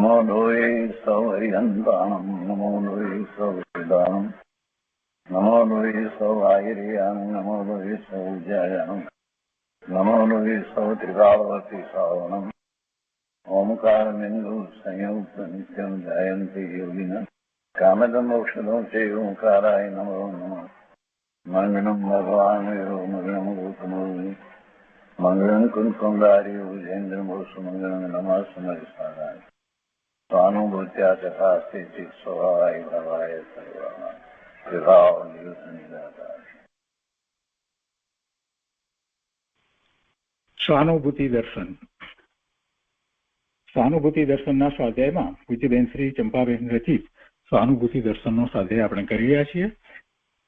નમો લોહી સૌ હરિહંતાણમ નમો લોહી સૌ વિદાનમ નમો લોહી સૌ આયર્યાણમ નમો લોહી સૌ જયાણમ નમો લોહી સૌ ત્રિકાવતી સાવણમ ઓમકાર બિંદુ સંયુક્ત નિત્યમ જયંતી યોગિન કામદમ ઔષધો છે ઓંકારાય નમો નમઃ મંગલમ ભગવાન મંગલમ ગૌતમો મંગલમ કુંકુંદારી ઉજેન્દ્રમો સુમંગલમ નમઃ સમરિસારાય સ્વાનુભૂત્યા તથા સ્થિતિ સ્વભાવાય ભવાય સર્વમાં વિભાવ નિયુત નિરાકાર. સહાનુભૂતિ દર્શન. સહાનુભૂતિ દર્શનના સ્વાધ્યાયમાં પૂજ્યબેન શ્રી ચંપાબેન રચિત સહાનુભૂતિ દર્શનનો સ્વાધ્યાય આપણે કરી રહ્યા છીએ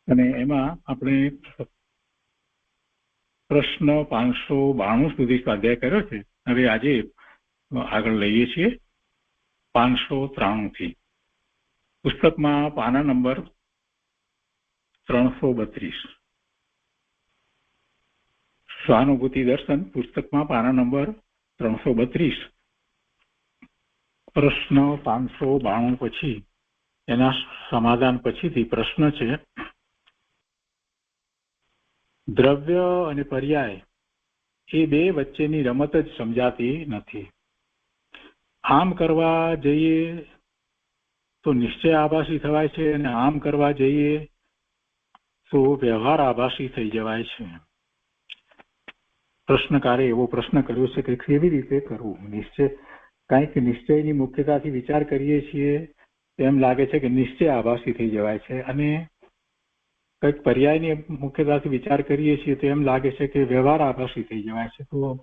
અને એમાં આપણે પ્રશ્ન 592 સુધી સ્વાધ્યાય કર્યો છે. હવે આજે આગળ લઈએ છીએ 593 થી. પુસ્તકમાં પાના નંબર 332. સહાનુભૂતિ દર્શન પુસ્તકમાં પાના નંબર 332, પ્રશ્ન 592 પછી એના સમાધાન પછીથી પ્રશ્ન છે, દ્રવ્ય અને પર્યાય એ બે વચ્ચેની રમત જ સમજાતી નથી. આમ કરવા જઈએ તો નિશ્ચય આભાસી થવાય છે અને આમ કરવા જઈએ તો વ્યવહાર આભાસી થઈ જવાય છે. પ્રશ્નકારે એવો પ્રશ્ન કર્યો છે કે કેવી રીતે કરવું. કંઈક નિશ્ચયની મુખ્યતાથી વિચાર કરીએ છીએ એમ લાગે છે કે નિશ્ચય આભાસી થઈ જવાય છે અને કંઈક પર્યાયની મુખ્યતાથી વિચાર કરીએ છીએ તો એમ લાગે છે કે વ્યવહાર આભાસી થઈ જવાય છે. તો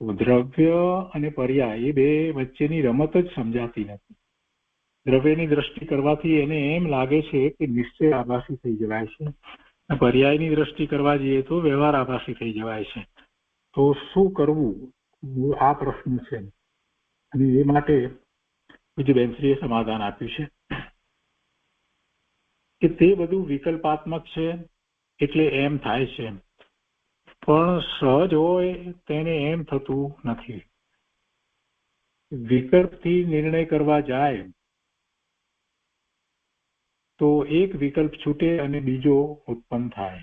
દ્રવ્ય અને પર્યાય એ બે વચ્ચેની રમત જ સમજાતી નથી. દ્રવ્યની દ્રષ્ટિ કરવાથી એને એમ લાગે છે કે નિશ્ચય આભાસી થઈ જવાય છે, પર્યાયની દ્રષ્ટિ કરવા જઈએ તો વ્યવહાર આભાસી થઈ જવાય છે. તો શું કરવું, આ પ્રશ્ન છે અને એ માટે પૂજ્યબેનશ્રીએ સમાધાન આપ્યું છે કે તે બધું વિકલ્પાત્મક છે એટલે એમ થાય છે, પણ સહજ હોય તેને એમ થતું નથી. વિકલ્પથી નિર્ણય કરવા જાય તો એક વિકલ્પ છૂટે અને બીજો ઉત્પન્ન થાય.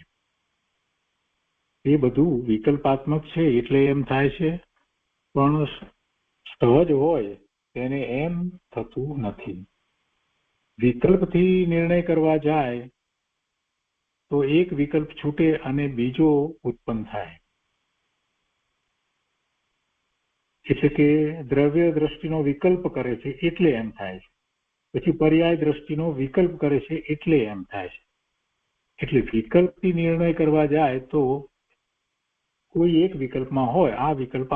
એ બધું વિકલ્પાત્મક છે એટલે એમ થાય છે, પણ સહજ હોય તેને એમ થતું નથી. વિકલ્પથી નિર્ણય કરવા જાય તો એક વિકલ્પ છૂટે અને બીજો ઉત્પન્ન થાય. એટલે કે દ્રવ્ય દ્રષ્ટિનો વિકલ્પ કરે છે એટલે એમ થાય છે, પછી પર્યાય દ્રષ્ટિનો વિકલ્પ કરે છે એટલે એમ થાય છે. એટલે વિકલ્પથી નિર્ણય કરવા જાય તો કોઈ એક વિકલ્પમાં હોય આ વિકલ્પ,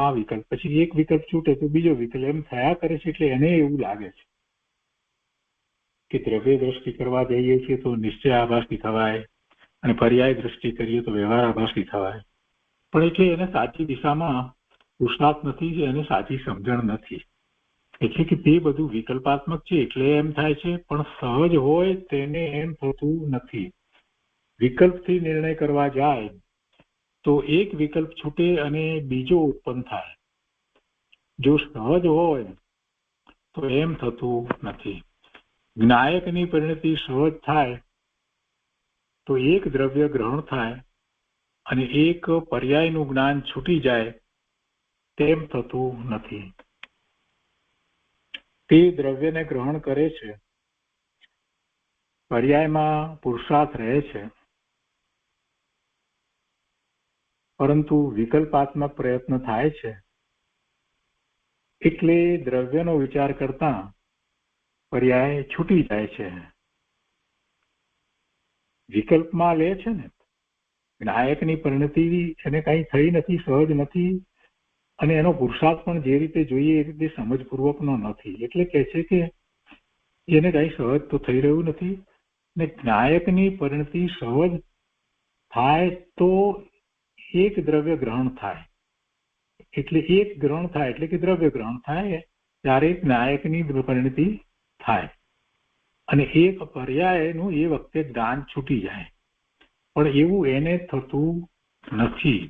પછી એક વિકલ્પ છૂટે તો બીજો વિકલ્પ, એમ થયા કરે છે. એટલે એને એવું લાગે છે કે દ્રવ્ય દ્રષ્ટિ કરવા જઈએ છીએ તો નિશ્ચય આભાસી થવાય અને પર્યાય દ્રષ્ટિ કરીએ તો વ્યવહાર આભાસી થવાય. પણ એટલે એને સાચી દિશામાં પુરુષાર્થ નથી, એને સાચી સમજણ નથી. એટલે કે તે બધું વિકલ્પાત્મક છે એટલે એમ થાય છે, પણ સહજ હોય તેને એમ થતું નથી. વિકલ્પથી નિર્ણય કરવા જાય તો એક વિકલ્પ છૂટે અને બીજો ઉત્પન્ન થાય. જો સહજ હોય તો એમ થતું નથી. જ્ઞાયકની પરિણતિ સહજ થાય તો એક દ્રવ્ય ગ્રહણ થાય અને એક પર્યાયનું જ્ઞાન છૂટી જાય તેમ થતું નથી. તે દ્રવ્યને ગ્રહણ કરે છે, પર્યાયમાં પુરુષાર્થ રહે છે, પરંતુ વિકલ્પાત્મક પ્રયત્ન થાય છે. એટલે દ્રવ્યનો વિચાર કરતા પર્યાય છૂટી જાય છે. વિકલ્પમાં લે છે ને, જ્ઞાયકની પરિણતિ એને કઈ થઈ નથી, સહજ નથી અને એનો પુરુષાર્થ પણ જે રીતે જોઈએ એ રીતે સમજપૂર્વકનો નથી. એટલે કહે છે કે એને કઈ સહજ તો થઈ રહ્યું નથી. ને જ્ઞાયકની પરિણતિ સહજ થાય તો એક દ્રવ્ય ગ્રહણ થાય, એટલે એક ગ્રહણ થાય એટલે કે દ્રવ્ય ગ્રહણ થાય ત્યારે જ્ઞાયકની પરિણતિ થાય અને એક પર્યાયનું એ વખતે જ્ઞાન છૂટી જાય. પણ એવું એને થતું નથી.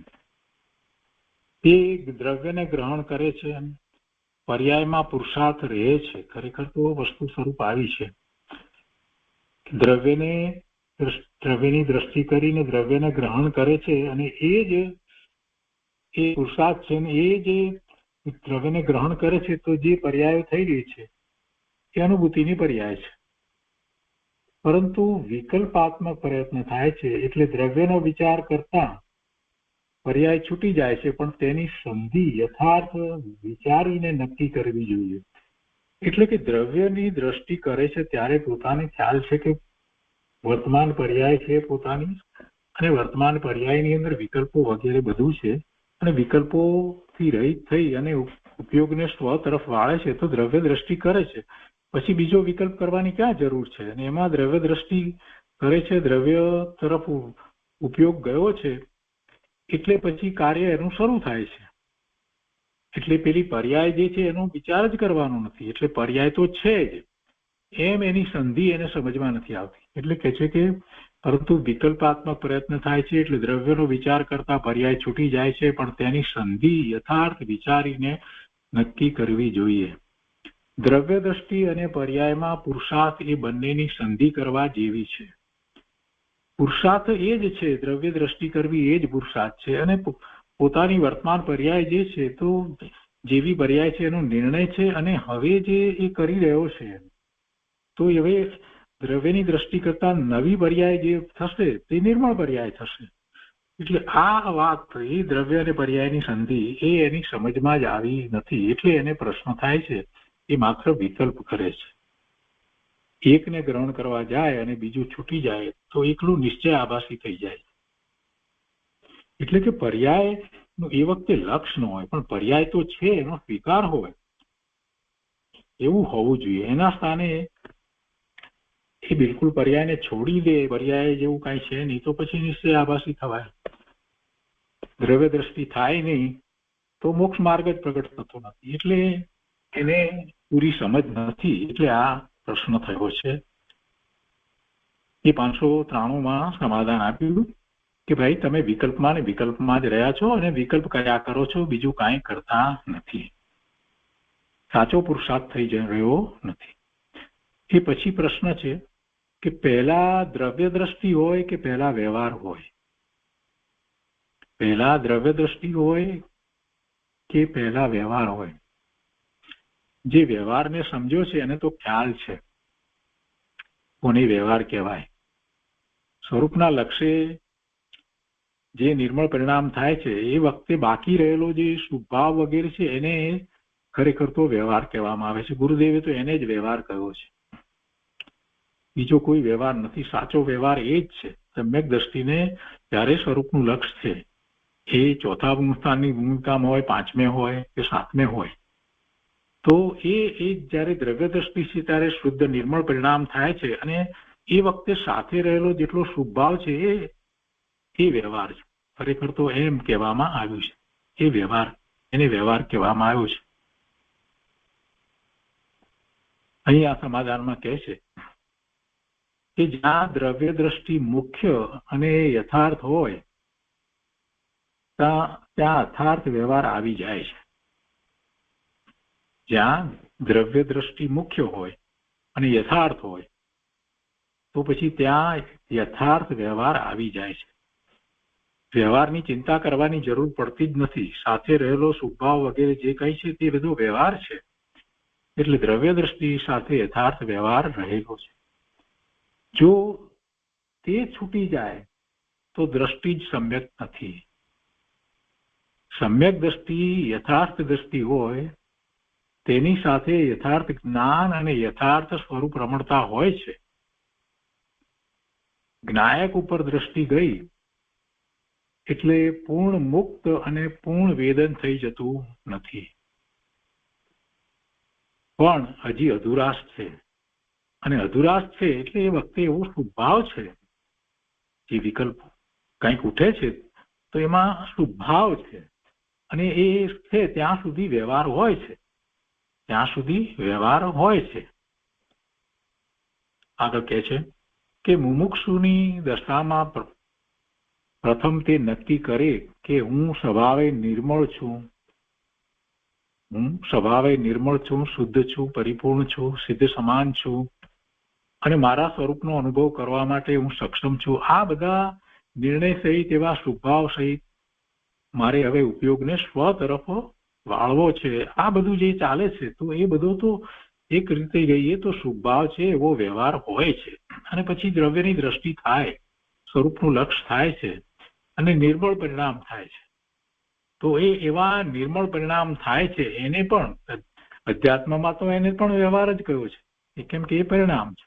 તે દ્રવ્યને ગ્રહણ કરે છે પર્યાયમાં પુરુષાર્થ રહે છે. ખરેખર તો વસ્તુ સ્વરૂપ આવી છે, દ્રવ્યની દ્રષ્ટિ કરીને દ્રવ્યને ગ્રહણ કરે છે, અને એ જ એ પુરુષાર્થ છે, ને એ જે દ્રવ્યને ગ્રહણ કરે છે તો જે પર્યાય થઈ રહી છે એ અનુભૂતિની પર્યાય છે. પરંતુ વિકલ્પાત્મક પ્રયત્ન થાય છે એટલે દ્રવ્યનો વિચાર કરતા પર્યાય છૂટી જાય છે, પણ તેની સંધિ યથાર્થ વિચારીને નક્કી કરવી જોઈએ. એટલે કે દ્રવ્યની દ્રષ્ટિ કરે છે ત્યારે પોતાને ખ્યાલ છે કે વર્તમાન પર્યાય છે પોતાની, અને વર્તમાન પર્યાયની અંદર વિકલ્પો વગેરે બધું છે, અને વિકલ્પોથી રહિત થઈ અને ઉપયોગને સ્વ તરફ વાળે છે. તો દ્રવ્ય દ્રષ્ટિ કરે છે, પછી બીજો વિકલ્પ કરવાની ક્યાં જરૂર છે? અને એમાં દ્રવ્ય દ્રષ્ટિ કરે છે, દ્રવ્ય તરફ ઉપયોગ ગયો છે, એટલે પછી કાર્ય એનું શરૂ થાય છે. એટલે પેલી પર્યાય જે છે એનો વિચાર જ કરવાનો નથી, એટલે પર્યાય તો છે જ એમ એની સંધિ એને સમજમાં નથી આવતી. એટલે કહે છે કે પરંતુ વિકલ્પાત્મક પ્રયત્ન થાય છે એટલે દ્રવ્યનો વિચાર કરતા પર્યાય છૂટી જાય છે, પણ તેની સંધિ યથાર્થ વિચારીને નક્કી કરવી જોઈએ. દ્રવ્ય દ્રષ્ટિ અને પર્યાયમાં પુરુષાર્થ એ બંનેની સંધિ કરવા જેવી છે. પુરુષાર્થ એ જ છે, દ્રવ્ય દ્રષ્ટિ કરવી એ જ પુરુષાર્થ છે, અને પોતાની વર્તમાન પર્યાય જે છે તો જેવી પર્યાય છે એનો નિર્ણય છે, અને હવે જે એ કરી રહ્યો છે તો હવે દ્રવ્યની દ્રષ્ટિ કરતા નવી પર્યાય જે થશે તે નિર્મળ પર્યાય થશે. એટલે આ વાત એ દ્રવ્ય અને પર્યાયની સંધિ એ એની સમજમાં જ આવી નથી, એટલે એને પ્રશ્ન થાય છે. એ માત્ર વિકલ્પ કરે છે. એકને ગ્રહણ કરવા જાય અને બીજું છૂટી જાય તો એકલું નિશ્ચય આભાસી થઈ જાય. એટલે કે પર્યાય નું એ વખતે લક્ષ ન હોય, પણ પર્યાય તો છે એનો સ્વીકાર હોય એવું હોવું જોઈએ. એના સ્થાને એ બિલકુલ પર્યાયને છોડી દે, પર્યાય જેવું કઈ છે નહીં, તો પછી નિશ્ચય આભાસી થવાય. દ્રવ્ય દ્રષ્ટિ થાય નહીં તો મોક્ષ માર્ગ જ પ્રગટ થતો નથી, એટલે એને પૂરી સમજ નથી. એટલે આ પ્રશ્ન થયો છે. એ 593માં સમાધાન આપ્યું કે ભાઈ તમે વિકલ્પમાં ને વિકલ્પમાં જ રહ્યા છો, અને વિકલ્પ કર્યા કરો છો, બીજું કાંઈ કરતા નથી. સાચો પુરુષાર્થ થઈ રહ્યો નથી. એ પછી પ્રશ્ન છે કે પહેલા દ્રવ્ય દ્રષ્ટિ હોય કે પહેલા વ્યવહાર હોય? પહેલા દ્રવ્ય દ્રષ્ટિ હોય કે પહેલા વ્યવહાર હોય? જે વ્યવહારને સમજ્યો છે એને તો ખ્યાલ છે કોને વ્યવહાર કહેવાય. સ્વરૂપના લક્ષ્ય જે નિર્મળ પરિણામ થાય છે એ વખતે બાકી રહેલો જે સ્વભાવ વગેરે છે એને ખરેખર તો વ્યવહાર કહેવામાં આવે છે. ગુરુદેવે તો એને જ વ્યવહાર કહ્યો છે, બીજો કોઈ વ્યવહાર નથી. સાચો વ્યવહાર એ જ છે. સમ્યક દ્રષ્ટિને જ્યારે સ્વરૂપનું લક્ષ્ય છે એ ચોથા સ્થાનની ભૂમિકામાં હોય, પાંચમે હોય કે સાતમે હોય, તો એ જ્યારે દ્રવ્ય દ્રષ્ટિ છે ત્યારે શુદ્ધ નિર્મળ પરિણામ થાય છે, અને એ વખતે સાથે રહેલો જેટલો સ્વભાવ છે એ વ્યવહાર છે. ખરેખર તો એમ કહેવામાં આવ્યું છે, એ વ્યવહાર, એને વ્યવહાર કહેવામાં આવ્યો છે. અહીં આ સમાધાનમાં કહે છે કે જ્યાં દ્રવ્ય દ્રષ્ટિ મુખ્ય અને યથાર્થ હોય ત્યાં યથાર્થ વ્યવહાર આવી જાય છે. જ્યાં દ્રવ્ય દ્રષ્ટિ મુખ્ય હોય અને યથાર્થ હોય તો પછી ત્યાં યથાર્થ વ્યવહાર આવી જાય છે. વ્યવહારની ચિંતા કરવાની જરૂર પડતી જ નથી. સાથે રહેલો સ્વભાવ વગેરે જે કંઈ છે તે બધો વ્યવહાર છે, એટલે દ્રવ્ય દ્રષ્ટિ સાથે યથાર્થ વ્યવહાર રહેલો છે. જો તે છૂટી જાય તો દ્રષ્ટિ જ સમ્યક નથી. સમ્યક દ્રષ્ટિ યથાર્થ દ્રષ્ટિ હોય તેની સાથે યથાર્થ જ્ઞાન અને યથાર્થ સ્વરૂપ રમણતા હોય છે. જ્ઞાયક ઉપર દ્રષ્ટિ ગઈ એટલે પૂર્ણ મુક્ત અને પૂર્ણ વેદન થઈ જતું નથી, પણ હજી અધુરાશ છે. અને અધુરાશ છે એટલે એ વખતે એવો સ્વભાવ છે, જે વિકલ્પ કંઈક ઉઠે છે તો એમાં સ્વભાવ છે, અને એ છે ત્યાં સુધી વ્યવહાર હોય છે, ત્યાં સુધી વ્યવહાર હોય છે. આગળ કહે છે કે મુમુક્ષુની દશામાં પ્રથમ તે નક્કી કરે કે હું સ્વભાવે નિર્મળ છું, હું સ્વભાવે નિર્મળ છું, શુદ્ધ છું, પરિપૂર્ણ છું, સિદ્ધ સમાન છું અને મારા સ્વરૂપનો અનુભવ કરવા માટે હું સક્ષમ છું. આ બધા નિર્ણય સહિત એવા સ્વભાવ સહિત મારે હવે ઉપયોગને સ્વ તરફ વાળવો છે. આ બધું જે ચાલે છે તો એ બધો તો એક રીતે કહીએ તો સ્વભાવ છે એવો વ્યવહાર હોય છે અને પછી દ્રવ્યની દ્રષ્ટિ થાય, સ્વરૂપનું લક્ષ થાય છે અને નિર્મળ પરિણામ થાય છે. તો એ એવા નિર્મળ પરિણામ થાય છે એને પણ અધ્યાત્મમાં તો એને પણ વ્યવહાર જ કયો છે, કેમ કે એ પરિણામ છે.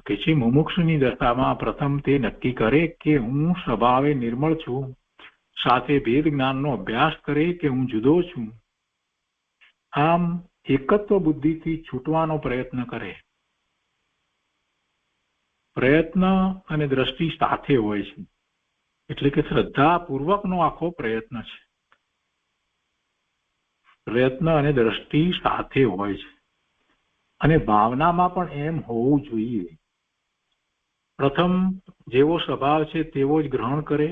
કે છે મુમુક્ષુની દશામાં પ્રથમ તે નક્કી કરે કે હું સ્વભાવે નિર્મળ છું, સાથે ભેદ જ્ઞાનનો અભ્યાસ કરે કે હું જુદો છું. આમ એકત્વ બુદ્ધિથી છૂટવાનો પ્રયત્ન કરે. પ્રયત્ન અને દ્રષ્ટિ સાથે હોય છે, એટલે કે શ્રદ્ધાપૂર્વકનો આખો પ્રયત્ન છે. પ્રયત્ન અને દ્રષ્ટિ સાથે હોય છે અને ભાવનામાં પણ એમ હોવું જોઈએ. પ્રથમ જેવો સ્વભાવ છે તેવો જ ગ્રહણ કરે,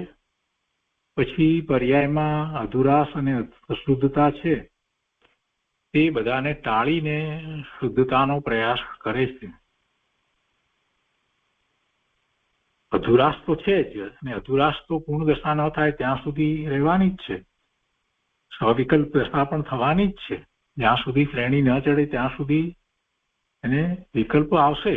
પછી પર્યાયમાં અધુરાશ અને અશુદ્ધતા છે તે બધાને ટાળીને શુદ્ધતાનો પ્રયાસ કરે છે. અધુરાશ તો છે જ અને અધુરાશ તો પૂર્ણ દશા ન થાય ત્યાં સુધી રહેવાની જ છે. સ્વવિકલ્પ દશા પણ થવાની જ છે. જ્યાં સુધી શ્રેણી ન ચડે ત્યાં સુધી એને વિકલ્પ આવશે.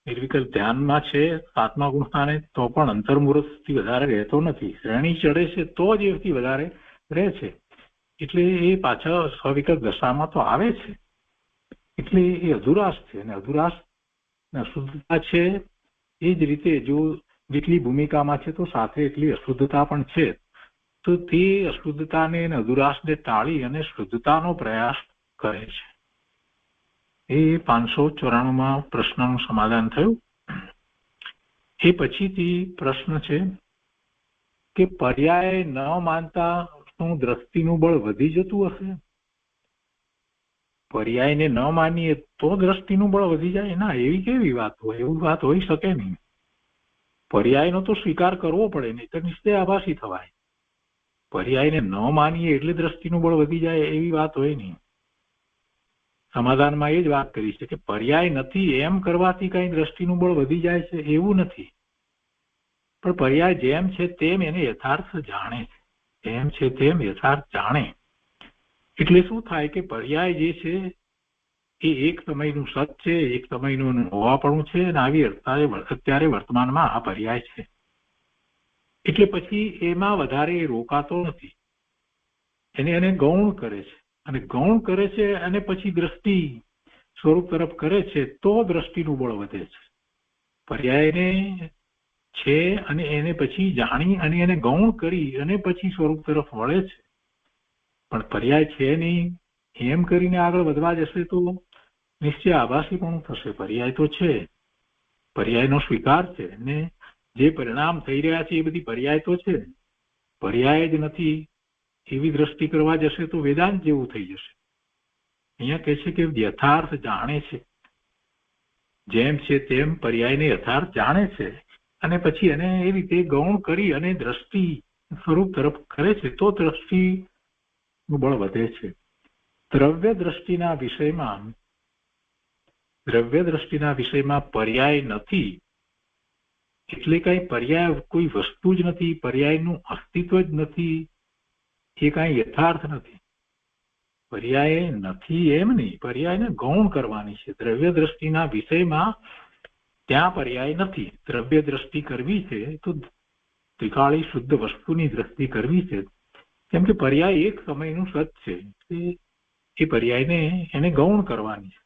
નિર્વિકલ્પ ધ્યાનમાં છે 7મા ગુણ સ્થાને તો પણ અંતર્મુહૂર્તથી વધારે રહેતો નથી. શ્રેણી ચડે છે તો જ એથી વધારે રહે છે. એટલે એ પાછળ સ્વવિકલ્પ દશામાં તો આવે છે. એટલે એ અધુરાશ છે અને અધુરાશ અશુદ્ધતા છે. એ જ રીતે જો જેટલી ભૂમિકામાં છે તો સાથે એટલી અશુદ્ધતા પણ છે. તો તે અશુદ્ધતાને અને અધુરાશને ટાળી અને શુદ્ધતાનો પ્રયાસ કરે છે. એ 594માં પ્રશ્નનું સમાધાન થયું. એ પછીથી પ્રશ્ન છે કે પર્યાય ન માનતા શું દ્રષ્ટિનું બળ વધી જતું હશે? પર્યાયને ન માનીએ તો દ્રષ્ટિનું બળ વધી જાય? ના, એવી કેવી વાત હોય? એવું વાત હોઈ શકે નહીં. પર્યાયનો તો સ્વીકાર કરવો પડે, નહીં તો નિશ્ચય આભાસી થવાય. પર્યાયને ન માનીએ એટલે દ્રષ્ટિનું બળ વધી જાય એવી વાત હોય નહીં. સમાધાનમાં એ જ વાત કરી છે કે પર્યાય નથી એમ કરવાથી કઈ દ્રષ્ટિનું બળ વધી જાય છે એવું નથી. પણ પર્યાય જેમ છે તેમ એને યથાર્થ જાણે છે, એમ છે તેમ યથાર્થ જાણે. એટલે શું થાય કે પર્યાય જે છે એ એક સમયનું સત છે, એક સમયનું હોવાપણું છે અને આવી અત્યારે વર્તમાનમાં આ પર્યાય છે. એટલે પછી એમાં વધારે રોકાતો નથી. એને ગૌણ કરે છે અને ગૌણ કરે છે અને પછી દ્રષ્ટિ સ્વરૂપ તરફ કરે છે તો દ્રષ્ટિનું બળ વધે છે. પર્યાયને છે અને એને પછી જાણી અને એને ગૌણ કરી અને પછી સ્વરૂપ તરફ વળે છે. પણ પર્યાય છે નહીં એમ કરીને આગળ વધવા જશે તો નિશ્ચય આભાસી પણ થશે. પર્યાય તો છે, પર્યાયનો સ્વીકાર છે અને જે પરિણામ થઈ રહ્યા છે એ બધી પર્યાય તો છે. પર્યાય જ નથી એવી દ્રષ્ટિ કરવા જશે તો વેદાંત જેવું થઈ જશે. અહીંયા કહે છે કે યથાર્થ જાણે છે, જેમ છે તેમ પર્યાયને યથાર્થ જાણે છે અને પછી એને એ રીતે ગૌણ કરી અને દ્રષ્ટિ સ્વરૂપ તરફ કરે છે તો દ્રષ્ટિનું બળ વધે છે. દ્રવ્ય દ્રષ્ટિના વિષયમાં પર્યાય નથી એટલે કઈ પર્યાય કોઈ વસ્તુ જ નથી, પર્યાયનું અસ્તિત્વ જ નથી, એ કાંઈ યથાર્થ નથી. પર્યાય નથી એમ નહીં, પર્યાયને ગૌણ કરવાની છે. દ્રવ્ય દ્રષ્ટિના વિષયમાં ત્યાં પર્યાય નથી. દ્રવ્ય દ્રષ્ટિ કરવી છે તો ત્રિકાળી શુદ્ધ વસ્તુની દ્રષ્ટિ કરવી છે. કેમ કે પર્યાય એક સમયનું સત છે, એ પર્યાયને એને ગૌણ કરવાની છે.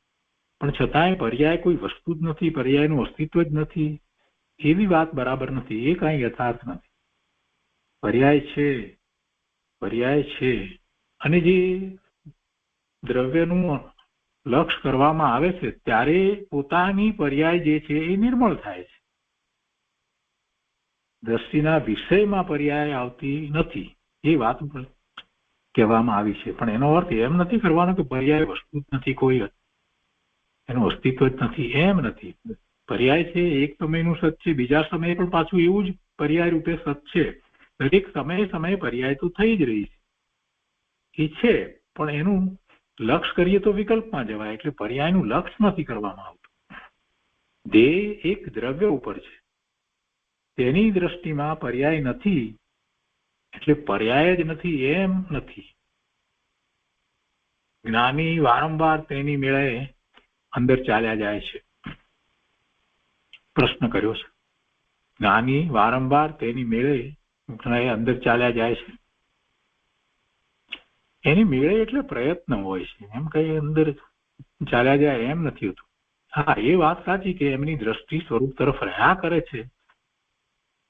પણ છતાંય પર્યાય કોઈ વસ્તુ જ નથી, પર્યાયનું અસ્તિત્વ જ નથી એવી વાત બરાબર નથી. એ કાંઈ યથાર્થ નથી. પર્યાય છે અને જે દ્રવ્યનું લક્ષ કરવામાં આવે છે ત્યારે પોતાની પર્યાય જે છે એ નિર્મળ થાય છે. દ્રષ્ટિના વિષયમાં પર્યાય આવતી નથી એ વાત કહેવામાં આવી છે. પણ એનો અર્થ એમ નથી કરવાનો કે પર્યાય વસ્તુ જ નથી, કોઈ એનું અસ્તિત્વ જ નથી, એમ નથી. પર્યાય છે એક સમયનું સત છે, બીજા સમયે પણ પાછું એવું જ પર્યાય રૂપે સત છે. દરેક સમયે પર્યાય તો થઈ જ રહી છે. પણ એનું લક્ષ કરીએ તો વિકલ્પમાં જવાય, એટલે પર્યાયનું લક્ષ નથી કરવામાં આવતું. દેહ એક દ્રવ્ય ઉપર છે, તેની દ્રષ્ટિમાં પર્યાય નથી, એટલે પર્યાય જ નથી એમ નથી. જ્ઞાની વારંવાર તેની મેળે અંદર ચાલ્યા જાય છે. પ્રશ્ન કર્યો છે, જ્ઞાની વારંવાર તેની મેળે અંદર ચાલ્યા જાય છે. એની મેળે એટલે પ્રયત્ન હોય છે, એમ કઈ અંદર ચાલ્યા જાય એમ નથી હોતું. હા, એ વાત સાચી કે એમની દ્રષ્ટિ સ્વરૂપ તરફ રહ્યા કરે છે,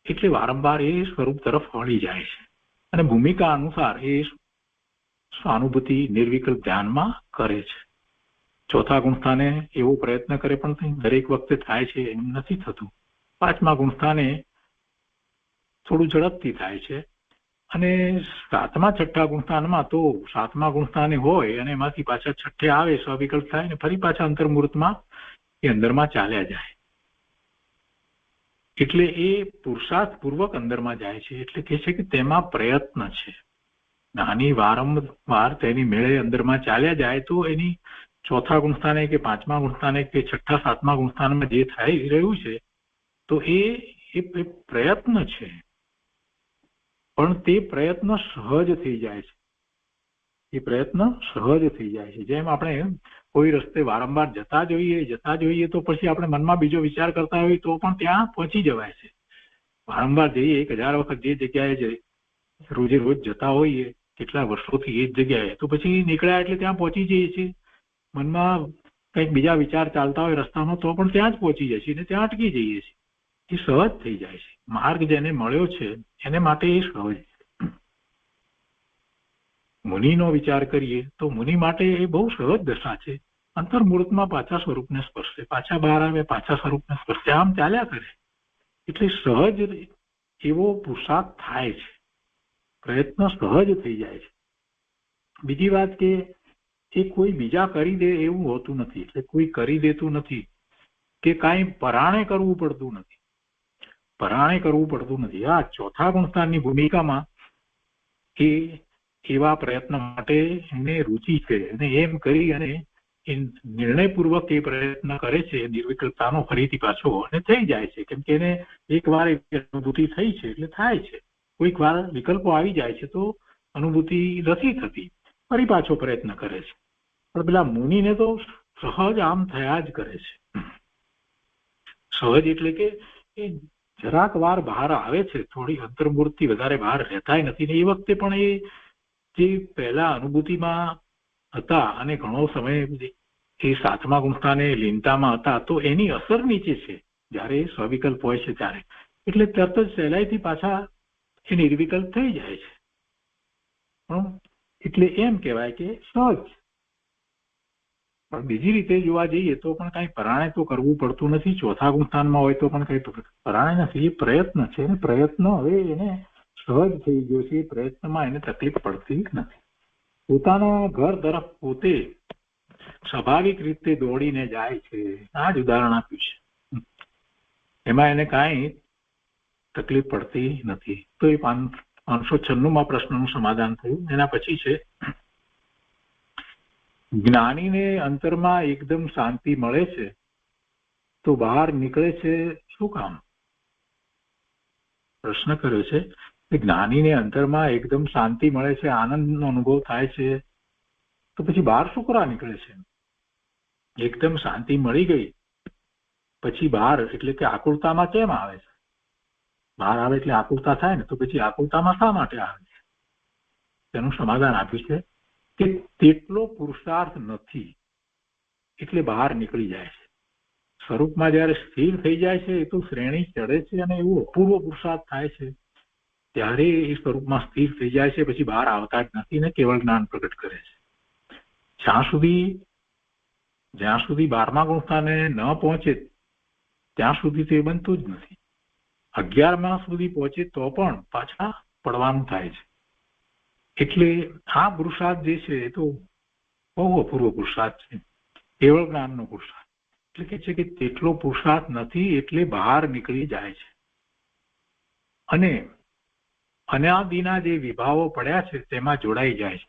એટલે વારંવાર એ સ્વરૂપ તરફ વળી જાય છે, અને ભૂમિકા અનુસાર એ સ્વાનુભૂતિ નિર્વિકલ્પ ધ્યાનમાં કરે છે. ચોથા ગુણસ્થાને એવો પ્રયત્ન કરે પણ દરેક વખતે થાય છે એમ નથી થતું. પાંચમા ગુણસ્થાને થોડું ઝડપથી થાય છે, અને સાતમા છઠ્ઠા ગુણસ્થાનમાં તો સાતમા ગુણસ્થાને હોય અને એમાંથી પાછા છઠ્ઠે આવે, સ્વવિકલ્પ થાય ને ફરી પાછા અંતર્મુહૂર્તમાં એ અંદરમાં ચાલ્યા જાય. એટલે એ પુરુષાર્થ પૂર્વક અંદરમાં જાય છે, એટલે કે છે કે તેમાં પ્રયત્ન છે. નાની વારંવાર તેની મેળે અંદરમાં ચાલ્યા જાય તો એની ચોથા ગુણસ્થાને કે પાંચમા ગુણસ્થાને કે છઠ્ઠા સાતમા ગુણસ્થાનમાં જે થઈ રહ્યું છે તો એ પ્રયત્ન છે, પણ તે પ્રયત્ન સહજ થઈ જાય છે. એ પ્રયત્ન સહજ થઈ જાય છે. જેમ આપણે કોઈ રસ્તે વારંવાર જતા જોઈએ તો પછી આપણે મનમાં બીજો વિચાર કરતા હોઈએ તો પણ ત્યાં પહોંચી જવાય છે. વારંવાર જઈએ, 1000 વખત જે જગ્યાએ રોજે રોજ જતા હોઈએ કેટલા વર્ષોથી એ જ જગ્યાએ, તો પછી નીકળ્યા એટલે ત્યાં પહોંચી જઈએ છીએ. મનમાં કંઈક બીજા વિચાર ચાલતા હોય રસ્તામાં તો પણ ત્યાં જ પહોંચી જાય છે, ને ત્યાં અટકી જઈએ છીએ. એ સહજ થઈ જાય છે. માર્ગ જેને મળ્યો છે એને માટે એ સહજ. મુનિનો વિચાર કરીએ તો મુનિ માટે એ બહુ સહજ દશા છે. અંતર્મુહૂર્તમાં પાછા સ્વરૂપને સ્પર્શે, પાછા બહાર આવે, પાછા સ્વરૂપને સ્પર્શે, આમ ચાલ્યા કરે. એટલે સહજ એવો પુરુષાર્થ થાય છે, પ્રયત્ન સહજ થઈ જાય છે. બીજી વાત કે એ કોઈ બીજા કરી દે એવું હોતું નથી, એટલે કોઈ કરી દેતું નથી કે કાંઈ પરાણે કરવું પડતું નથી. આ ચોથા ગુણસ્થાનની ભૂમિકામાં એ એવા પ્રયત્ન માટે એને રુચિ છે, અને એમ કરી અને નિર્ણયપૂર્વક એ પ્રયત્ન કરે છે નિર્વિકલ્પતાનો ફરીથી પાછો, અને થઈ જાય છે. કેમ કે એને એકવાર અનુભૂતિ થઈ છે એટલે થાય છે. કોઈક વાર વિકલ્પો આવી જાય છે તો અનુભૂતિ નથી થતી, ફરી પાછો પ્રયત્ન કરે છે. પણ પેલા મુનિને તો સહજ આમ થયા જ કરે છે. સહજ એટલે કે એ જરાક વાર બહાર આવે છે, થોડી અંતર્મુહૂર્તથી વધારે બહાર રહેતાય નથી, ને એ વખતે પણ એ જે પહેલા અનુભૂતિમાં હતા અને ઘણો સમય એ સાતમા ગુણસ્થાને લીનતામાં હતા, તો એની અસર નીચે છે જયારે સ્વવિકલ્પ હોય છે ત્યારે. એટલે તરત જ સહેલાઈથી પાછા એ નિર્વિકલ્પ થઈ જાય છે. એટલે એમ કહેવાય કે સહજ. પણ બીજી રીતે જોવા જઈએ તો પણ કઈ પરાણે તો કરવું પડતું નથી. ચોથા ગુણસ્થાનમાં હોય તો પણ કઈ પરાણે નથી. એ પ્રયત્ન છે, પ્રયત્ન હવે એને સહજ થઈ ગયો છે. એ પ્રયત્નમાં એને તકલીફ પડતી નથી. પોતાના ઘર તરફ પોતે સ્વાભાવિક રીતે દોડીને જાય છે. આ જ ઉદાહરણ આપ્યું છે. એમાં એને કાંઈ તકલીફ પડતી નથી. તો એ 596માં પ્રશ્નનું સમાધાન થયું. એના પછી છે, જ્ઞાનીને અંતરમાં એકદમ શાંતિ મળે છે તો બહાર નીકળે છે શું કામ? પ્રશ્ન કર્યો છે કે જ્ઞાનીને અંતરમાં એકદમ શાંતિ મળે છે, આનંદનો અનુભવ થાય છે, તો પછી બહાર શું કરવા નીકળે છે? એકદમ શાંતિ મળી ગઈ પછી બહાર એટલે કે આકુળતામાં કેમ આવે છે? બહાર આવે એટલે આકુળતા થાય ને, તો પછી આકુળતામાં શા માટે આવે છે? તેનું સમાધાન આપ્યું છે કે તેટલો પુરુષાર્થ નથી એટલે બહાર નીકળી જાય છે. સ્વરૂપમાં જયારે સ્થિર થઈ જાય છે એ તો શ્રેણી ચડે છે, અને એવું અપૂર્વ પુરુષાર્થ થાય છે ત્યારે એ સ્વરૂપમાં સ્થિર થઈ જાય છે. પછી બહાર આવતા જ નથી ને કેવળ જ્ઞાન પ્રગટ કરે છે. જ્યાં સુધી 12મા ગુણસ્થાને ન પહોંચે ત્યાં સુધી તે બનતું જ નથી. 11મા સુધી પહોંચે તો પણ પાછા પડવાનું થાય છે. એટલે આ પુરુષાર્થ જે છે એ તો બહુ અપૂર્વ પુરુષાર્થ છે, કેવળ જ્ઞાનનો પુરુષાર્થ. એટલે કે છે કે તેટલો પુરુષાર્થ નથી એટલે બહાર નીકળી જાય છે, અને અનાદિના જે વિભાવો પડ્યા છે તેમાં જોડાઈ જાય છે.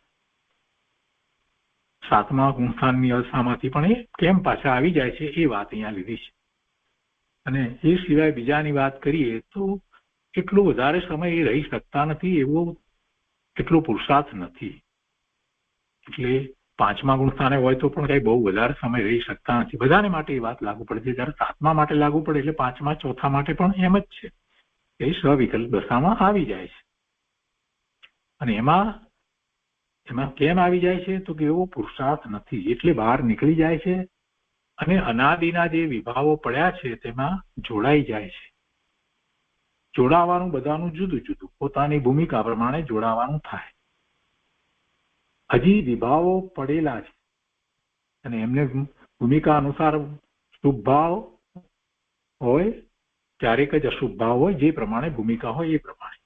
સાતમા ગુણસ્થાનની અવસ્થામાંથી પણ એ કેમ પાછા આવી જાય છે એ વાત અહીંયા લીધી છે. અને એ સિવાય બીજાની વાત કરીએ તો એટલો વધારે સમય એ રહી શકતા નથી, એવો એટલો પુરુષાર્થ નથી. એટલે પાંચમા ગુણસ્થાને હોય તો પણ કઈ બહુ વધારે સમય રહી શકતા નથી. બધાને માટે એ વાત લાગુ પડે છે. જયારે સાતમા માટે લાગુ પડે એટલે પાંચમા ચોથા માટે પણ એમ જ છે. એ સ્વવિકલ્પ દશામાં આવી જાય છે. અને એમાં કેમ આવી જાય છે તો કે એવો પુરુષાર્થ નથી એટલે બહાર નીકળી જાય છે અને અનાદિના જે વિભાવો પડ્યા છે તેમાં જોડાઈ જાય છે. જોડાવાનું બધાનું જુદું જુદું, પોતાની ભૂમિકા પ્રમાણે જોડાવાનું થાય. હજી વિભાવો પડેલા છે અને એમને ભૂમિકા અનુસાર શુભ ભાવ હોય ક્યારેક જ અશુભ ભાવ હોય, જે પ્રમાણે ભૂમિકા હોય એ પ્રમાણે.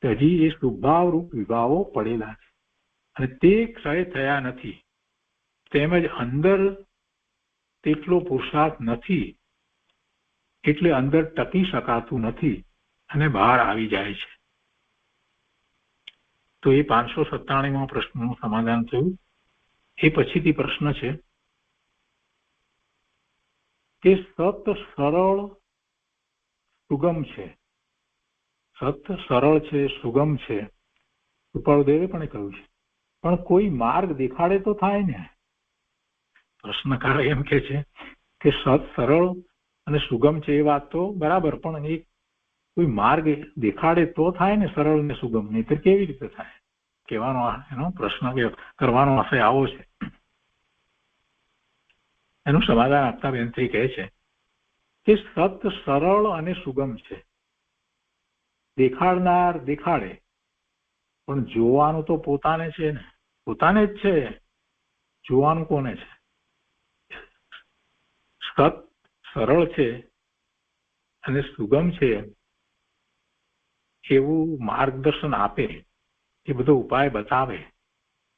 હજી એ શુભ ભાવ રૂપ વિભાવો પડેલા છે અને તે ક્ષય થયા નથી. તેમજ અંદર તેટલો પુરુષાર્થ નથી એટલે અંદર ટકી શકાતું નથી અને બહાર આવી જાય છે. તો એ 597માં પ્રશ્નનું સમાધાન થયું. એ પછીથી પ્રશ્ન છે કે સત સરળ સુગમ છે. સત સરળ છે, સુગમ છે, કૃપાળુદેવે પણ કહ્યું છે, પણ કોઈ માર્ગ દેખાડે તો થાય ને. પ્રશ્નકાર એમ કે છે કે સત સરળ અને સુગમ છે એ વાત તો બરાબર, પણ એ કોઈ માર્ગ દેખાડે તો થાય ને સરળ ને સુગમ, નહીતર કેવી રીતે થાય? કહેવાનો એનો પ્રશ્ન કરવાનો આશય આવો છે. એનું સમાધાન આપતા બેનશ્રી કહે છે કે સત સરળ અને સુગમ છે. દેખાડનાર દેખાડે પણ જોવાનું તો પોતાને છે ને, પોતાને જ છે. જોવાનું કોને છે? સત સરળ છે અને સુગમ છે એવું માર્ગદર્શન આપે, એ બધો ઉપાય બતાવે,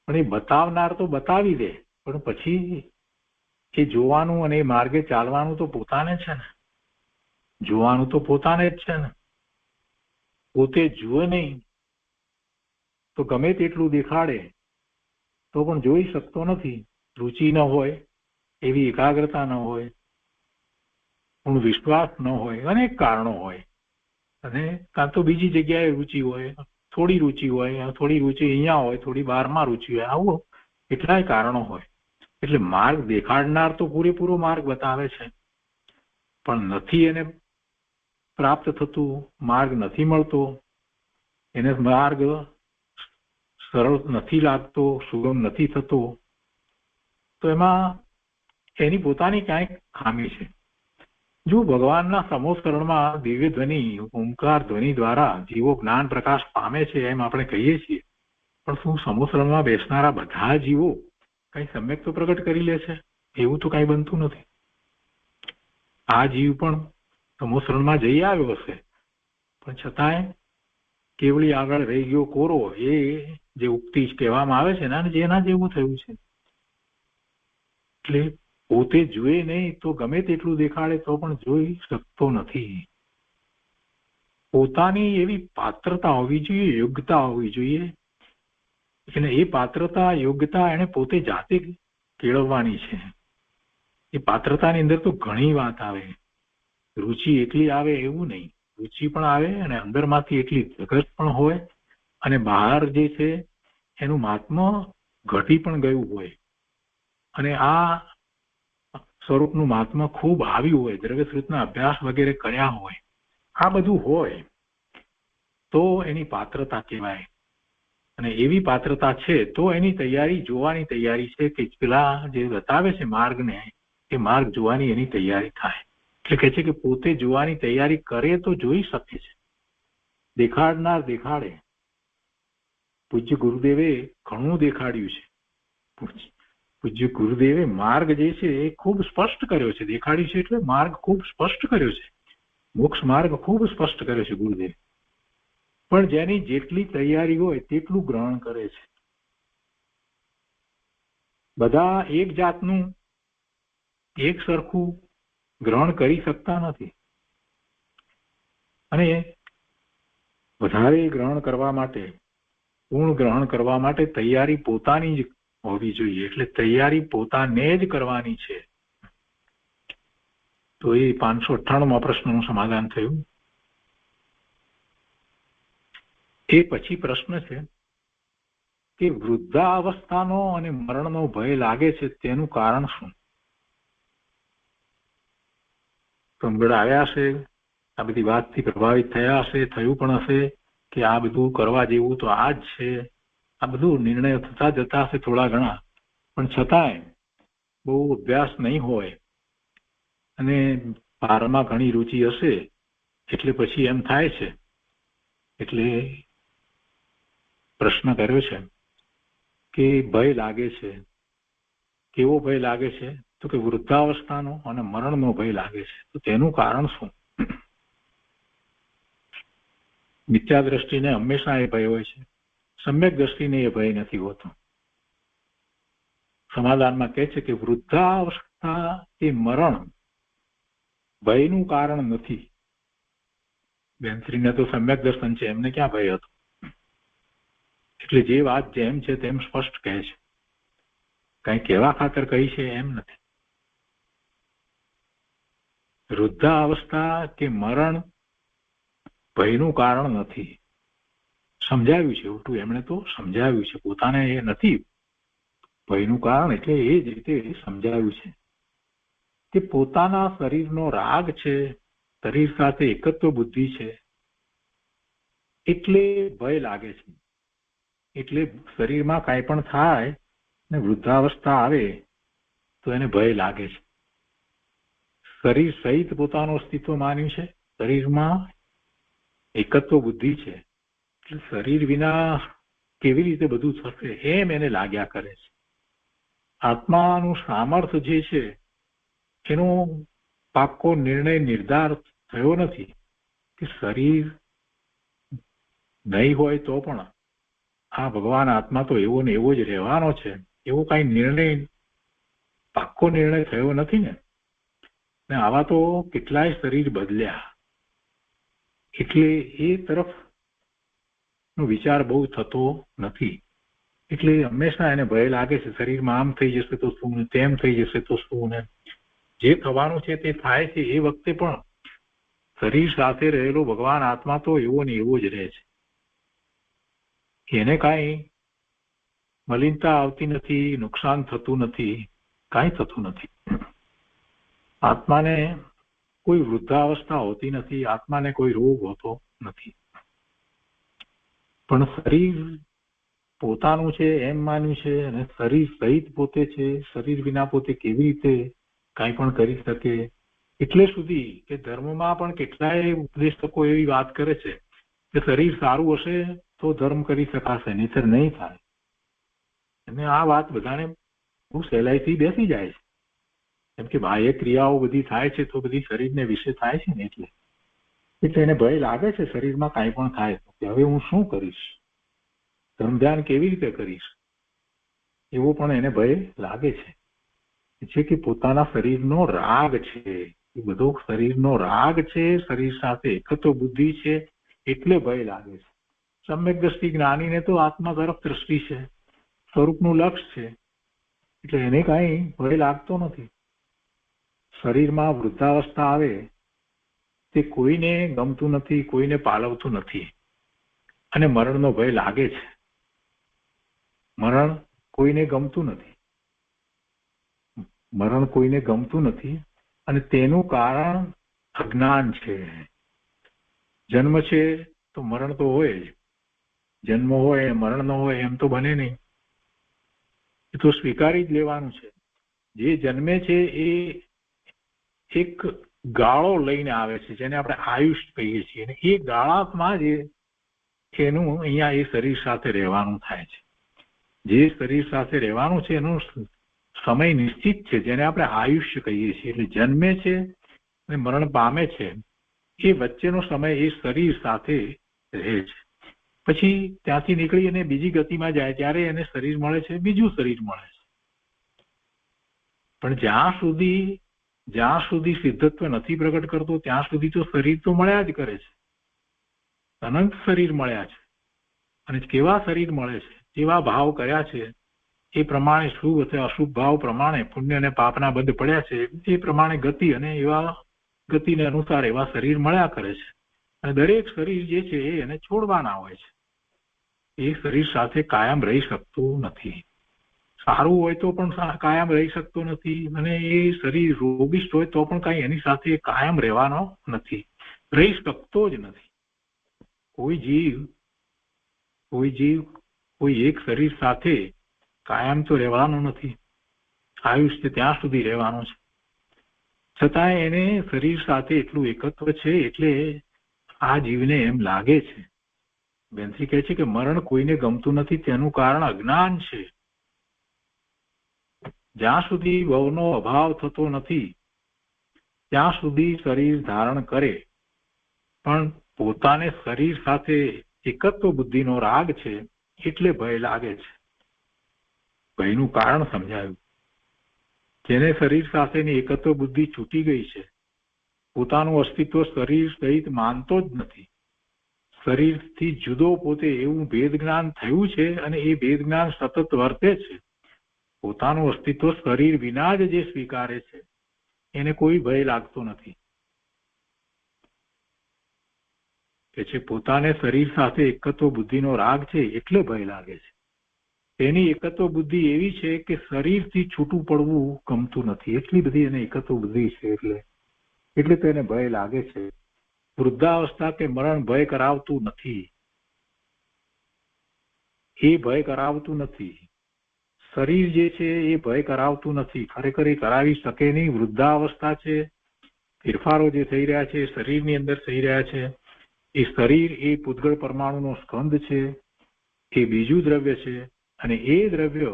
પણ એ બતાવનાર તો બતાવી દે, પણ પછી એ જોવાનું અને એ માર્ગે ચાલવાનું તો પોતાને છે ને. જોવાનું તો પોતાને જ છે ને. પોતે જુએ નહીં તો ગમે તેટલું દેખાડે તો પણ જોઈ શકતો નથી. રુચિ ન હોય, એવી એકાગ્રતા ન હોય, પૂર્ણ વિશ્વાસ ન હોય, અનેક કારણો હોય. અને કાં તો બીજી જગ્યાએ રુચિ હોય, થોડી રુચિ હોય, થોડી રુચિ અહીંયા હોય, થોડી બહારમાં રુચિ હોય, આવું કેટલાય કારણો હોય. એટલે માર્ગ દેખાડનાર તો પૂરેપૂરો માર્ગ બતાવે છે, પણ નથી એને પ્રાપ્ત થતું, માર્ગ નથી મળતો, એને માર્ગ સરળ નથી લાગતો, સુગમ નથી થતો, તો એમાં એની પોતાની ક્યાંક ખામી છે. જો ભગવાનના સમોસ્કરણમાં દિવ્ય ધ્વનિ, ઓમકાર ધ્વનિ દ્વારા જીવો જ્ઞાન પ્રકાશ પામે છે એમ આપણે કહીએ છીએ, પણ શું સમોસ્કરણમાં બેસનારા બધા જીવો કઈ સમ્યક તો પ્રગટ કરી લે છે? એવું તો કઈ બનતું નથી. આ જીવ પણ સમોસ્કરણમાં જઈ આવ્યો હશે, પણ છતાંય કેવળી આગળ રહી ગયો કોરો, એ જે ઉક્તિ કહેવામાં આવે છે ને, જેના જેવું થયું છે. એટલે પોતે જુએ નહીં તો ગમે તેટલું દેખાડે તો પણ જોઈ શકતો નથી. પોતાની એવી પાત્રતા હોવી જોઈએ, યોગ્યતા હોવી જોઈએ, અને એ પાત્રતા યોગ્યતા એને પોતે જાતે કેળવવાની છે. એ પાત્રતાની અંદર તો ઘણી વાત આવે. રુચિ એટલી આવે એવું નહીં, રુચિ પણ આવે અને અંદરમાંથી એટલી જગત પણ હોય, અને બહાર જે છે એનું મહાત્મ્ય ઘટી પણ ગયું હોય, અને આ સ્વરૂપનું મહાત્મ્ય ખૂબ આવ્યું હોય, દ્રવ્યસ્ત્રોતના અભ્યાસ વગેરે કર્યા હોય, આ બધું હોય તો એની પાત્રતા કહેવાય. અને એવી પાત્રતા છે તો એની તૈયારી, જોવાની તૈયારી છે કે પેલા જે બતાવે છે માર્ગને, એ માર્ગ જોવાની એની તૈયારી થાય. એટલે કહે છે કે પોતે જોવાની તૈયારી કરે તો જોઈ શકે છે. દેખાડનાર દેખાડે. પૂજ્ય ગુરુદેવે ઘણું દેખાડ્યું છે. પૂજ્ય ગુરુદેવે માર્ગ જે છે એ ખૂબ સ્પષ્ટ કર્યો છે. દેખાડ્યું છે એટલે માર્ગ ખૂબ સ્પષ્ટ કર્યો છે. મોક્ષ માર્ગ ખૂબ સ્પષ્ટ કર્યો છે ગુરુદેવ. પણ જેની જેટલી તૈયારી હોય તેટલું ગ્રહણ કરે છે. બધા એક જાતનું એક સરખું ગ્રહણ કરી શકતા નથી, અને વધારે ગ્રહણ કરવા માટે, પૂર્ણ ગ્રહણ કરવા માટે તૈયારી પોતાની જ હોવી જોઈએ. એટલે તૈયારી પોતાને જ કરવાની છે. તો એ 598માં પ્રશ્નનું સમાધાન થયું. એ પછી પ્રશ્ન છે કે વૃદ્ધાવસ્થાનો અને મરણનો ભય લાગે છે તેનું કારણ શું? સમજણ આવ્યા હશે, આ બધી વાતથી પ્રભાવિત થયા હશે, થયું પણ હશે કે આ બધું કરવા જેવું તો આ જ છે. આ બધું નિર્ણય થતા જતા હશે થોડા ઘણા, પણ છતાંય બહુ અભ્યાસ નહીં હોય અને પારમાં ઘણી રુચિ હશે એટલે પછી એમ થાય છે. એટલે પ્રશ્ન કર્યો છે કે ભય લાગે છે. કેવો ભય લાગે છે? તો કે વૃદ્ધાવસ્થાનો અને મરણનો ભય લાગે છે. તો તેનું કારણ શું? મિથ્યા દ્રષ્ટિને હંમેશા એ ભય હોય છે, સમ્યક દ્રષ્ટિને એ ભય નથી હોતો. સમાધાનમાં કહે છે કે વૃદ્ધાવસ્થા એ મરણ ભયનું કારણ નથી. બેનશ્રીને તો સમ્યક દર્શન છે, એમને ક્યાં ભય હતો? એટલે જે વાત જેમ છે તેમ સ્પષ્ટ કહે છે, કઈ કહેવા ખાતર કહી છે એમ નથી. વૃદ્ધાવસ્થા કે મરણ ભયનું કારણ નથી. સમજાવ્યું છે ઉલટું, એમણે તો સમજાવ્યું છે. પોતાને એ નથી ભયનું કારણ, એટલે એ જ રીતે સમજાવ્યું છે કે પોતાના શરીરનો રાગ છે, શરીર સાથે એકત્વ બુદ્ધિ છે, એટલે ભય લાગે છે. એટલે શરીરમાં કાંઈ પણ થાય ને વૃદ્ધાવસ્થા આવે તો એને ભય લાગે છે. શરીર સહિત પોતાનું અસ્તિત્વ માન્યું છે, શરીરમાં એકત્વ બુદ્ધિ છે, એટલે શરીર વિના કેવી રીતે બધું થશે એમ એને લાગ્યા કરે છે. આત્માનું સામર્થ્ય જે છે એનો પાક્કો નિર્ણય નિર્ધાર થયો નથી કે શરીર નહીં હોય તો પણ આ ભગવાન આત્મા તો એવો ને એવો જ રહેવાનો છે, એવો કઈ નિર્ણય પાક્કો નિર્ણય થયો નથી ને આવા તો કેટલાય શરીર બદલ્યા. એટલે એ તરફ નો વિચાર બહુ થતો નથી. એટલે હંમેશા એને ભય લાગે છે, શરીરમાં આમ થઈ જશે તો શું, તેમ થઈ જશે તો શું, ને જે થવાનું છે તે થાય છે. એ વખતે પણ શરીર સાથે રહેલો ભગવાન આત્મા તો એવો ને એવો જ રહે છે. એને કાંઈ મલિનતા આવતી નથી, નુકસાન થતું નથી, કાંઈ થતું નથી. આત્માને કોઈ વૃદ્ધાવસ્થા હોતી નથી, આત્માને કોઈ રોગ હોતો નથી. પણ શરીર પોતાનું છે એમ માન્યું છે અને શરીર સહિત પોતે છે, શરીર વિના પોતે કેવી રીતે કાંઈ પણ કરી શકે. એટલે સુધી કે ધર્મમાં પણ કેટલાય ઉપદેશકો એવી વાત કરે છે કે શરીર સારું હશે તો ધર્મ કરી શકાશે, નહીંતર નહીં થાય. અને આ વાત બધાને બહુ સહેલાઈથી બેસી જાય છે, કેમ કે બાહ્ય ક્રિયાઓ બધી થાય છે તો બધી શરીરને વિશે થાય છે ને, એટલે એને ભય લાગે છે શરીરમાં કાંઈ પણ થાય કે હવે હું શું કરીશ, ધર્મ ધ્યાન કેવી રીતે કરીશ, એવો પણ એને ભય લાગે છે કે પોતાના શરીરનો રાગ છે, એ બધો શરીરનો રાગ છે, શરીર સાથે એકત્વ બુદ્ધિ છે, એટલે ભય લાગે છે. સમ્યક દ્રષ્ટિ જ્ઞાનીને તો આત્મા તરફ દ્રષ્ટિ છે, સ્વરૂપનું લક્ષ છે, એટલે એને કાંઈ ભય લાગતો નથી. શરીરમાં વૃદ્ધાવસ્થા આવે તે કોઈને ગમતું નથી, કોઈને પાલવતું નથી, અને મરણનો ભય લાગે છે. મરણ કોઈને ગમતું નથી, મરણ કોઈને ગમતું નથી, અને તેનું કારણ અજ્ઞાન છે. જન્મ છે તો મરણ તો હોય જ, જન્મ હોય મરણ ન હોય એમ તો બને નહીં, એ તો સ્વીકારી જ લેવાનું છે. જે જન્મે છે એ એક ગાળો લઈને આવે છે જેને આપણે આયુષ કહીએ છીએ, અને એ ગાળામાં જ એનું અહીંયા એ શરીર સાથે રહેવાનું થાય છે. જે શરીર સાથે રહેવાનું છે એનો સમય નિશ્ચિત છે, જેને આપણે આયુષ્ય કહીએ છીએ. એટલે જન્મે છે અને મરણ પામે છે, એ વચ્ચેનો સમય એ શરીર સાથે રહે છે. પછી ત્યાંથી નીકળી અને બીજી ગતિમાં જાય ત્યારે એને શરીર મળે છે, બીજું શરીર મળે છે. પણ જ્યાં સુધી સિદ્ધત્વ નથી પ્રગટ કરતો ત્યાં સુધી તો શરીર તો મળ્યા જ કરે છે, અનંત શરીર મળ્યા છે. અને કેવા શરીર મળે છે, જેવા ભાવ કર્યા છે એ પ્રમાણે શુભ અથવા અશુભ ભાવ પ્રમાણે પુણ્ય અને પાપના બંધ પડ્યા છે એ પ્રમાણે ગતિ અને એવા ગતિને અનુસાર એવા શરીર મળ્યા કરે છે. અને દરેક શરીર જે છે એને છોડવાના હોય છે. એ શરીર સાથે કાયમ રહી શકતું નથી. સારું હોય તો પણ કાયમ રહી શકતું નથી, અને એ શરીર રોગિષ્ટ હોય તો પણ કઈ એની સાથે કાયમ રહેવાનો નથી, રહી શકતો જ નથી. કોઈ જીવ કોઈ એક શરીર સાથે કાયમ તો રહેવાનું નથી. આયુષ્ય ત્યાં સુધી રહેવાનું છે, છતાં એને શરીર સાથે એટલું એકત્વ છે એટલે આ જીવને એમ લાગે છે. બેનથી કહે છે કે મરણ કોઈને ગમતું નથી, તેનું કારણ અજ્ઞાન છે. જ્યાં સુધી ભવનો અભાવ થતો નથી ત્યાં સુધી શરીર ધારણ કરે, પણ પોતાને શરીર સાથે એકત્વ બુદ્ધિનો રાગ છે એટલે ભય લાગે છે. ભયનું કારણ સમજાયું. જેને શરીર સાથેની એકત્વ બુદ્ધિ છૂટી ગઈ છે, પોતાનું અસ્તિત્વ શરીર સહિત માનતો જ નથી, શરીરથી જુદો પોતે એવું ભેદ જ્ઞાન થયું છે અને એ ભેદ જ્ઞાન સતત વર્તે છે. પોતાનું અસ્તિત્વ શરીર વિના જ જે સ્વીકારે છે એને કોઈ ભય લાગતો નથી. કે છે પોતાને શરીર સાથે એકત્વ બુદ્ધિનો રાગ છે એટલે ભય લાગે છે. તેની એકત્વ બુદ્ધિ એવી છે કે શરીરથી છૂટું પડવું ગમતું નથી, એટલી બધી એને એકત્વ બુદ્ધિ છે એટલે તેને ભય લાગે છે. વૃદ્ધાવસ્થા કે મરણ ભય કરાવતું નથી, એ ભય કરાવતું નથી. શરીર જે છે એ ભય કરાવતું નથી, ખરેખર એ કરાવી શકે નહીં. વૃદ્ધાવસ્થા છે, ફેરફારો જે થઈ રહ્યા છે શરીરની અંદર થઈ રહ્યા છે, એ શરીર એ પૂતગળ પરમાણુનો સ્કંદ છે, એ બીજું દ્રવ્ય છે, અને એ દ્રવ્ય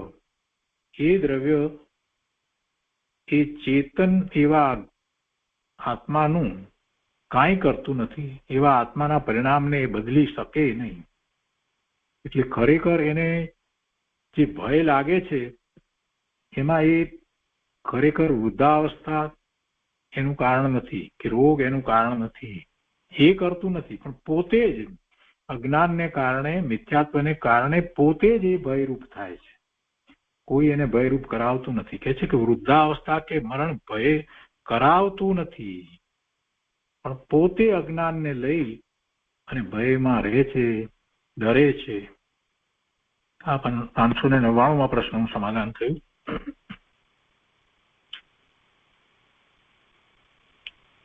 એ ચેતન એવા આત્માનું કાંઈ કરતું નથી, એવા આત્માના પરિણામને એ બદલી શકે નહીં. એટલે ખરેખર એને જે ભય લાગે છે એમાં એ ખરેખર વૃદ્ધાવસ્થા એનું કારણ નથી કે રોગ એનું કારણ નથી, એ કરતું નથી, પણ પોતે જ અજ્ઞાનને કારણે, મિથ્યાત્વને કારણે પોતે જ એ ભયરૂપ થાય છે. કોઈ એને ભયરૂપ કરાવતું નથી. કહે છે કે વૃદ્ધાવસ્થા કે મરણ ભય કરાવતું નથી, પણ પોતે અજ્ઞાનને લઈ અને ભયમાં રહે છે, ડરે છે. આ 599માં પ્રશ્નનું સમાધાન થયું.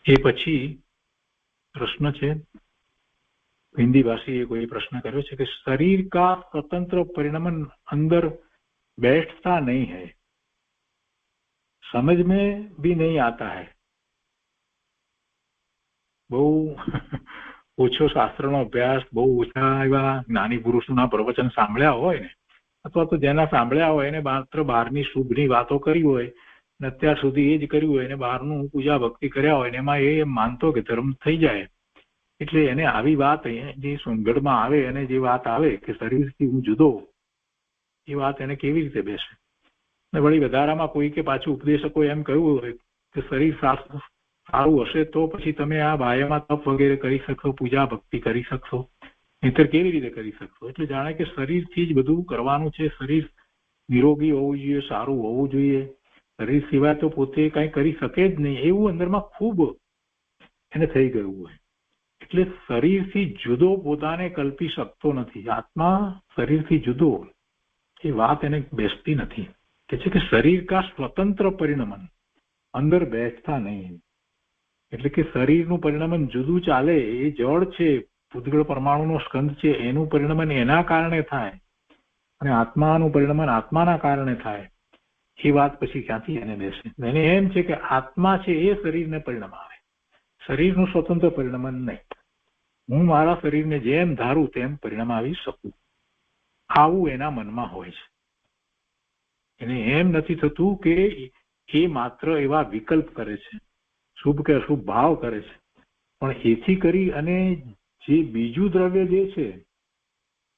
એ પછી પ્રશ્ન છે, हिंदी भाषी कोई प्रश्न કર્યો છે કે शरीर का स्वतंत्र परिणमन अंदर बैठता नहीं है, समझ में भी नहीं आता है. બહુ ઓછો શાસ્ત્રનો અભ્યાસ, બહુ ઓછા એવા જ્ઞાની પુરુષોના પ્રવચન સાંભળ્યા હોય ને, અથવા તો જેના સાંભળ્યા હોય એને માત્ર બહારની શુભની વાતો કરી હોય ને અત્યાર સુધી એ જ કર્યું હોય ને બહારનું પૂજા ભક્તિ કર્યા હોય ને એમાં એ માનતો કે ધર્મ થઈ જાય, એટલે એને આવી વાત જે સુંગડમાં આવે અને જે વાત આવે કે શરીરથી હું જુદો, એ વાત એને કેવી રીતે બેસે. ને વળી વધારામાં કોઈ કે પાછું ઉપદેશકો એમ કહ્યું હોય કે શરીર સારું હશે તો પછી તમે આ બાહ્યમાં તપ વગેરે કરી શકશો, પૂજા ભક્તિ કરી શકશો, નહીંતર કેવી રીતે કરી શકશો. એટલે જાણે કે શરીરથી જ બધું કરવાનું છે, શરીર નિરોગી હોવું જોઈએ, સારું હોવું જોઈએ, શરીર સિવાય તો પોતે કંઈ કરી શકે જ નહીં, એવું અંદરમાં ખૂબ એને થઈ ગયું હોય. એટલે શરીરથી જુદો પોતાને કલ્પી શકતો નથી. આત્મા શરીરથી જુદો એ વાત એને બેસતી નથી. કે છે કે શરીર કા સ્વતંત્ર પરિણમન અંદર બેસતા નહીં. એટલે કે શરીરનું પરિણમન જુદું ચાલે, એ જળ છે, પૂતગળ પરમાણુનો સ્કંદ છે, એનું પરિણમન એના કારણે થાય અને આત્માનું પરિણમન આત્માના કારણે થાય, એ વાત પછી ક્યાંથી એને બેસે. એને એમ છે કે આત્મા છે એ શરીરને પરિણામ આવે, શરીરનું સ્વતંત્ર પરિણમન નહીં. હું મારા શરીરને જેમ ધારું તેમ પરિણામ આવી શકું, આવું એના મનમાં હોય છે. એને એમ નથી થતું કે એ માત્ર એવા વિકલ્પ કરે છે, શુભ કે અશુભ ભાવ કરે છે, પણ એથી કરી અને જે બીજું દ્રવ્ય જે છે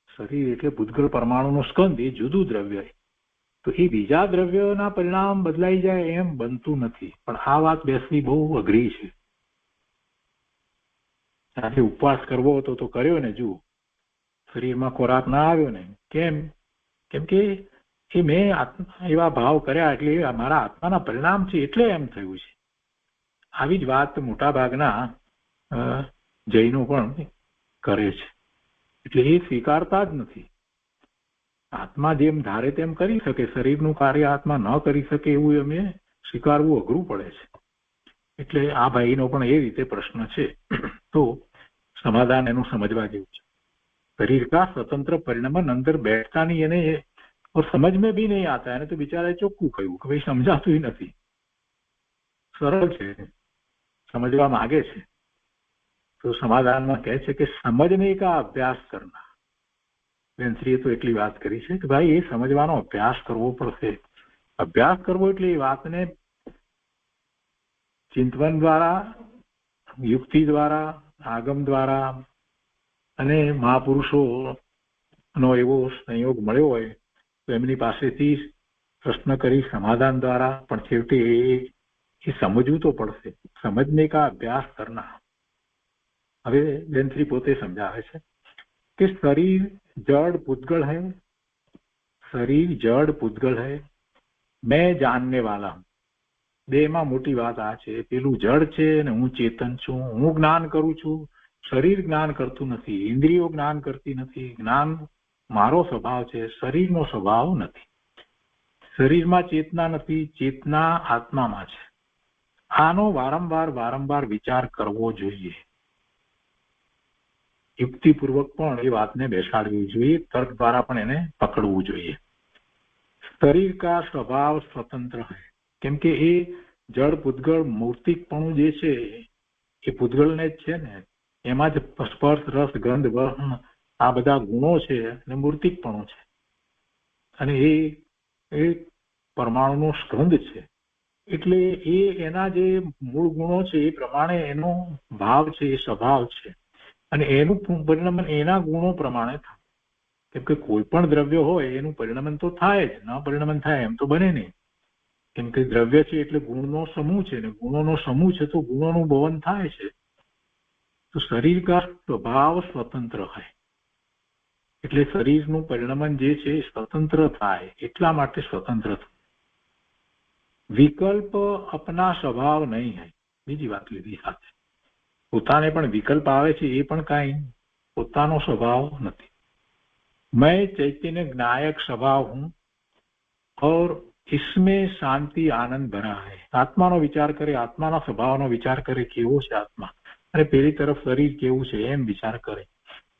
શરીર એટલે ભૂતગળ પરમાણુનો સ્કંદ, એ જુદું દ્રવ્ય, તો એ બીજા દ્રવ્યના પરિણામ બદલાઈ જાય એમ બનતું નથી. પણ આ વાત બેસવી બહુ અઘરી છે. આજે ઉપવાસ કરવો હતો તો કર્યો ને, જુઓ શરીરમાં ખોરાક ના આવ્યો ને, કેમ? કેમ કે એ મેં એવા ભાવ કર્યા એટલે મારા આત્માના પરિણામ છે એટલે એમ થયું છે. આવી જ વાત મોટા ભાગના જૈનો પણ કરે છે. એટલે એ સ્વીકારતા જ નથી. આત્મા જેમ ધારે તેમ કરી શકે, શરીરનું કાર્ય આત્મા ન કરી શકે એવું એમને સ્વીકારવું અઘરું પડે છે. એટલે આ ભાઈનો પણ એ રીતે પ્રશ્ન છે. તો સમાધાન એનું સમજવા જેવું છે. शरीर का स्वतंत्र परिणाम अंदर बैठता नहीं એને और समझ में भी नहीं आता. એને તો બિચારા ચોખ્ખું કહ્યું કે ભાઈ સમજાતું નથી. સરળ છે, સમજવા માંગે છે. તો સમાધાનમાં કહે છે કે સમજને કા અભ્યાસ કરના. બેનશ્રીએ તો એટલી વાત કરી છે કે ભાઈ એ સમજવાનો અભ્યાસ કરવો પડશે. અભ્યાસ કરવો એટલે એ વાતને ચિંતન દ્વારા, યુક્તિ દ્વારા, આગમ દ્વારા અને મહાપુરુષોનો એવો સંયોગ મળ્યો હોય તો એમની પાસેથી પ્રશ્ન કરી સમાધાન દ્વારા પણ છેવટે એ સમજવું તો પડશે. સમજને કા અભ્યાસ કરના. હવે બેનશ્રી પોતે સમજાવે છે કે શરીર જડ પૂતગળ હૈ, શરીર જડ પૂતગળ હૈ, મેં જાનને વાલા હું. બેમાં મોટી વાત આ છે, પેલું જડ છે ને હું ચેતન છું, હું જ્ઞાન કરું છું. શરીર જ્ઞાન કરતું નથી, ઇન્દ્રિયો જ્ઞાન કરતી નથી. જ્ઞાન મારો સ્વભાવ છે, શરીરનો સ્વભાવ નથી. શરીરમાં ચેતના નથી, ચેતના આત્મામાં છે. આનો વારંવાર વિચાર કરવો જોઈએ. યુક્તિપૂર્વક પણ એ વાતને બેસાડવી જોઈએ, તર્ક દ્વારા પણ એને પકડવું જોઈએ. શરીર કા સ્વભાવ સ્વતંત્ર હૈ. કેમ કે એ જળ પૂતગળ મૂર્તિકપણું જે છે એ પૂતગળને જ છે ને. એમાં જ સ્પર્શ, રસ, ગંધ, વર્ણ આ બધા ગુણો છે અને મૂર્તિકપણું છે. અને એ પરમાણુનો સ્કંદ છે. એટલે એ એના જે મૂળ ગુણો છે એ પ્રમાણે એનો ભાવ છે, એ સ્વભાવ છે. અને એનું પરિણામ એના ગુણો પ્રમાણે થાય. કેમ કે કોઈ પણ દ્રવ્ય હોય એનું પરિણામ તો થાય જ, ન પરિણામ થાય એમ તો બને નહીં. કેમ કે દ્રવ્ય છે એટલે ગુણનો સમૂહ છે, ને ગુણોનો સમૂહ છે તો ગુણોનું ભવન થાય છે. તો શરીર કા સ્વભાવ સ્વતંત્ર હોય એટલે શરીરનું પરિણામ જે છે સ્વતંત્ર થાય. એટલા માટે સ્વતંત્ર થાય. વિકલ્પ અપના સ્વભાવ નહીં હોય. બીજી વાત લીધી સાથે પોતાને પણ વિકલ્પ આવે છે, એ પણ કાંઈ પોતાનો સ્વભાવ નથી. मैं चैतन्य ज्ञायक स्वभाव हूं और इसमें शांति आनंद भरा है. આત્માનો વિચાર કરે, આત્માના સ્વભાવનો વિચાર કરે, કેવો છે આત્મા, અને પેલી તરફ શરીર કેવું છે એમ વિચાર કરે.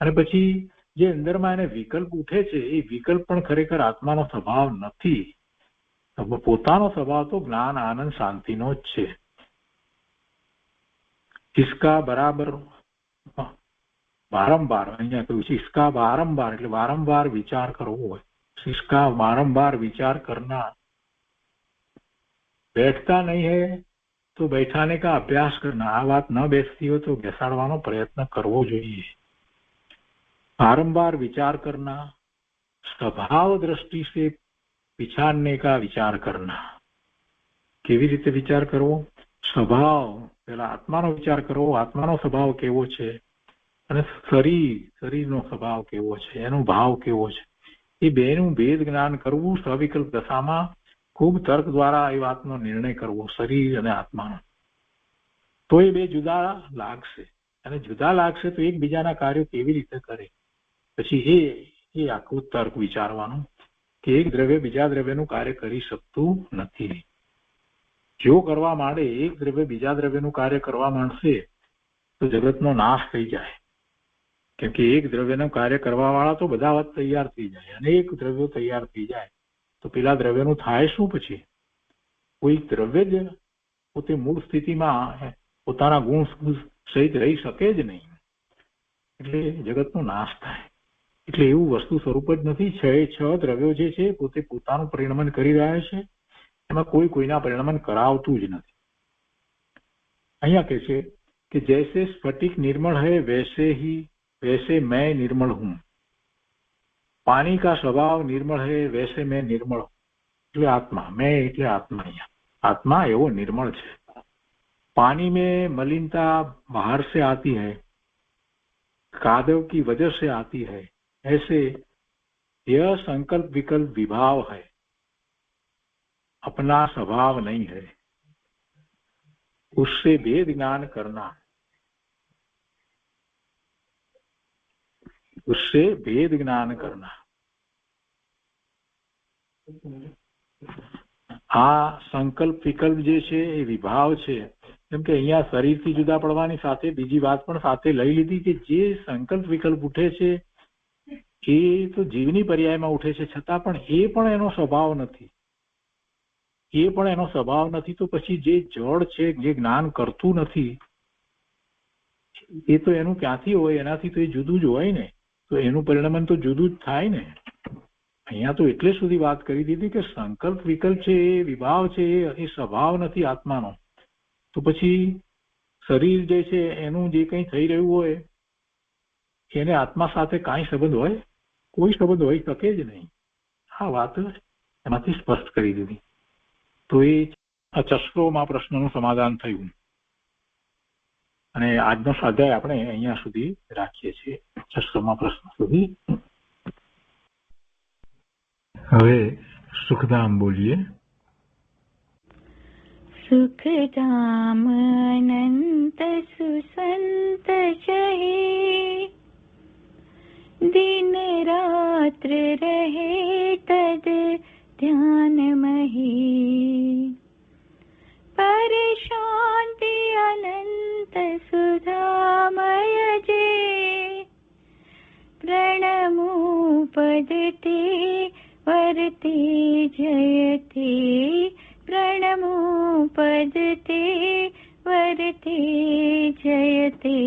અને પછી જે અંદરમાં એને વિકલ્પ ઉઠે છે એ વિકલ્પ પણ ખરેખર આત્માનો સ્વભાવ નથી. પોતાનો સ્વભાવ તો જ્ઞાન, આનંદ, શાંતિનો જ છે. इसका बराबर વારંવાર, અહીંયા કહ્યું છે इसका વારંવાર એટલે વારંવાર વિચાર કરવો હોય. इसका વારંવાર વિચાર કરના. बैठता नहीं है तो बैठाने का अभ्यास करना. આ વાત ન બેસતી હોય તો બેસાડવાનો પ્રયત્ન કરવો જોઈએ. वारंवार विचार करना. स्वभाव दृष्टि से विचारने का विचार करना. કેવી રીતે વિચાર કરવો? સ્વભાવ, પેલા આત્માનો વિચાર કરવો. આત્માનો સ્વભાવ કેવો છે અને શરીરનો સ્વભાવ કેવો છે, એનો ભાવ કેવો છે, એ બેનું ભેદ જ્ઞાન કરવું. સવિકલ્પ દશામાં ખૂબ તર્ક દ્વારા એ વાતનો નિર્ણય કરવો, શરીર અને આત્માનો. તો એ બે જુદા લાગશે, અને જુદા લાગશે તો એકબીજાના કાર્યો કેવી રીતે કરે. પછી એ આખું તર્ક વિચારવાનું કે એક દ્રવ્ય બીજા દ્રવ્યનું કાર્ય કરી શકતું નથી. જો કરવા માંડે, એક દ્રવ્ય બીજા દ્રવ્યનું કાર્ય કરવા માંડશે તો જગતનો નાશ થઈ જાય. કેમ કે એક દ્રવ્યનું કાર્ય કરવા વાળા તો બધા વાત તૈયાર થઈ જાય. અનેક દ્રવ્યો તૈયાર થઈ જાય તો પેલા દ્રવ્યનું થાય શું? પછી કોઈ દ્રવ્ય જ પોતે મૂળ સ્થિતિમાં પોતાના ગુણ સહિત રહી શકે જ નહીં. એટલે જગતનો નાશ થાય. એટલે એવું વસ્તુ સ્વરૂપ જ નથી. છ દ્રવ્યો જે છે પોતે પોતાનું પરિણમન કરી રહ્યા છે. એમાં કોઈ કોઈના પરિણમન કરાવતું જ નથી. અહીંયા કહે છે કે જૈસે સ્ફટિક નિર્મળ है वैसे मैं निर्मल हूं. पानी का स्वभाव निर्मल है वैसे मैं निर्मल हूं. એટલે આત્મા, मैं એટલે આત્મા. અહીંયા आत्मा एवो निर्मल है. पानी में मलिनता बाहर से आती है, कादव की वजह से आती है. ऐसे यह संकल्प विकल्प विभाव है. अपना स्वभाव नहीं है, उससे भेद ज्ञान करना, उससे भेद ज्ञान करना। આ સંકલ્પ વિકલ્પ જે છે એ વિભાવ છે. કેમ કે અહીંયા શરીરથી જુદા પડવાની સાથે બીજી વાત પણ સાથે લઈ લીધી કે જે સંકલ્પ વિકલ્પ ઉઠે છે એ તો જીવની પર્યાયમાં ઉઠે છે, છતાં પણ એ પણ એનો સ્વભાવ નથી, એ પણ એનો સ્વભાવ નથી. તો પછી જે જડ છે, જે જ્ઞાન કરતું નથી, એ તો એનું ક્યાંથી હોય? એનાથી તો એ જુદું જ હોય ને, તો એનું પરિણામ તો જુદું જ થાય ને. અહીંયા તો એટલે સુધી વાત કરી દીધી કે સંકલ્પ વિકલ્પ છે એ વિભાવ છે, એ સ્વભાવ નથી આત્માનો. તો પછી શરીર જે છે એનું જે કંઈ થઈ રહ્યું હોય એને આત્મા સાથે કાંઈ સંબંધ હોય? કોઈ સંબંધ હોઈ શકે જ નહીં. આ વાત એમાંથી સ્પષ્ટ કરી દીધી. તો એ ચશ્રોમાં પ્રશ્નનું સમાધાન થયું અને આજનો સ્વાધ્યાય આપણે અહીંયા સુધી રાખીએ છીએ, ચશ્રોમાં પ્રશ્ન સુધી. હવે સુખધામ બોલીએ. સુખધામ અનંત સુસંત જહે, दिन रात्र रहे तद ध्यान मही, पर शांति अनंत सुधामय जे, प्रणमो पदते वर्ते जयते, प्रणमो पदते वर्ते जयते.